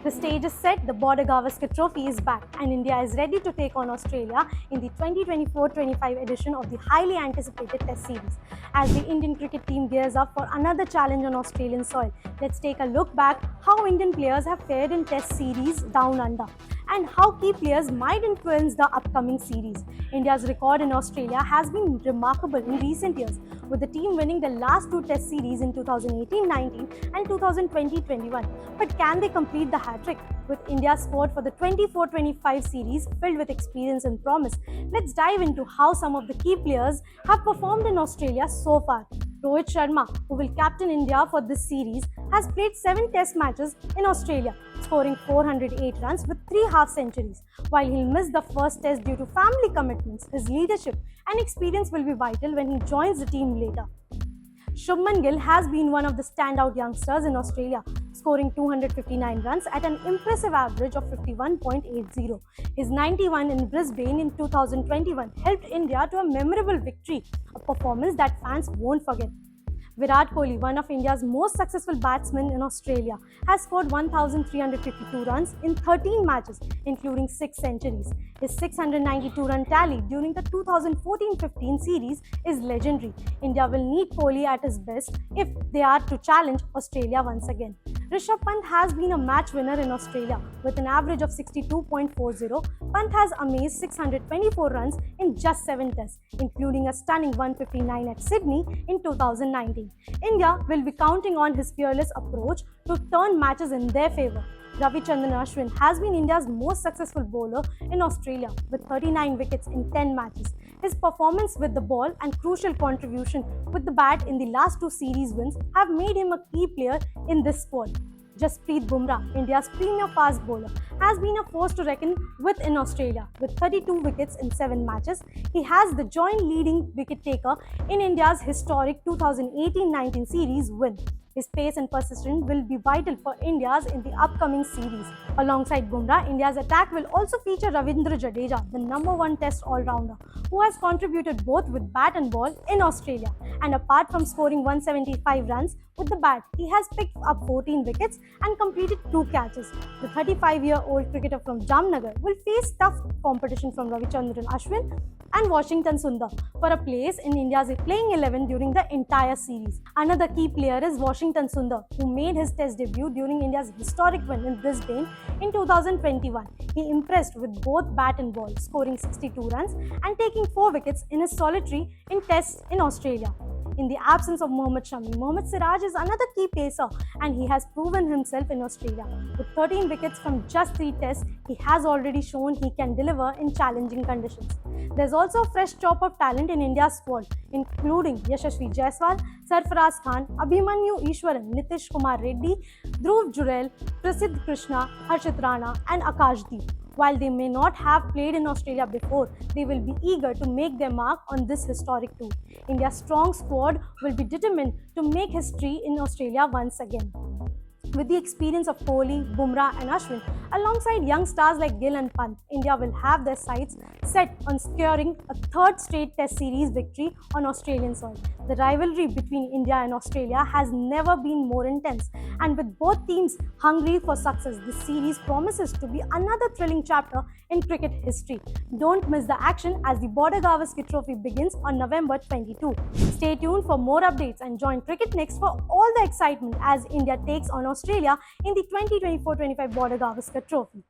The stage is set, the Border Gavaskar Trophy is back, and India is ready to take on Australia in the 2024-25 edition of the highly anticipated Test Series. As the Indian cricket team gears up for another challenge on Australian soil, let's take a look back how Indian players have fared in Test Series down under, and how key players might influence the upcoming series. India's record in Australia has been remarkable in recent years, with the team winning the last two Test series in 2018-19 and 2020-21. But can they complete the hat-trick? With India's squad for the 24-25 series filled with experience and promise, let's dive into how some of the key players have performed in Australia so far. Rohit Sharma, who will captain India for this series, has played 7 Test matches in Australia, scoring 408 runs with 3 half-centuries. While he'll miss the first Test due to family commitments, his leadership and experience will be vital when he joins the team later. Shubman Gill has been one of the standout youngsters in Australia, scoring 259 runs at an impressive average of 51.80. His 91 in Brisbane in 2021 helped India to a memorable victory, a performance that fans won't forget. Virat Kohli, one of India's most successful batsmen in Australia, has scored 1,352 runs in 13 matches, including 6 centuries. His 692-run tally during the 2014-15 series is legendary. India will need Kohli at his best if they are to challenge Australia once again. Rishabh Pant has been a match winner in Australia with an average of 62.40. Pant has amazed 624 runs in just 7 tests, including a stunning 159 at Sydney in 2019. India will be counting on his fearless approach to turn matches in their favour. Ravichandran Ashwin has been India's most successful bowler in Australia with 39 wickets in 10 matches. His performance with the ball and crucial contribution with the bat in the last 2 series wins have made him a key player in this squad. Jasprit Bumrah, India's premier fast bowler, has been a force to reckon with in Australia. With 32 wickets in 7 matches, he has the joint leading wicket taker in India's historic 2018-19 series win. His pace and persistence will be vital for India's in the upcoming series. Alongside Bumrah, India's attack will also feature Ravindra Jadeja, the #1 Test all-rounder, who has contributed both with bat and ball in Australia. And apart from scoring 175 runs with the bat, he has picked up 14 wickets and completed 2 catches. The 35-year-old cricketer from Jamnagar will face tough competition from Ravichandran Ashwin and Washington Sundar for a place in India's playing 11 during the entire series. Another key player is Washington Sundar, who made his Test debut during India's historic win in Brisbane in 2021. He impressed with both bat and ball, scoring 62 runs and taking 4 wickets in his solitary in Tests in Australia. In the absence of Mohammad Shami, Mohammad Siraj is another key pacer, and he has proven himself in Australia. With 13 wickets from just 3 tests, he has already shown he can deliver in challenging conditions. There's also a fresh crop of talent in India's squad, including Yashasvi Jaiswal, Sarfaraz Khan, Abhimanyu Ishwaran, Nitish Kumar Reddy, Dhruv Jurel, Prasidh Krishna, Harshit Rana and Akashdeep. While they may not have played in Australia before, they will be eager to make their mark on this historic tour. India's strong squad will be determined to make history in Australia once again. With the experience of Kohli, Bumrah and Ashwin, alongside young stars like Gill and Pant, India will have their sights set on securing a 3rd straight Test series victory on Australian soil. The rivalry between India and Australia has never been more intense, and with both teams hungry for success, this series promises to be another thrilling chapter in cricket history. Don't miss the action as the Border Gavaskar Trophy begins on November 22. Stay tuned for more updates and join Cricket Next for all the excitement as India takes on Australia in the 2024-25 Border Gavaskar Trophy.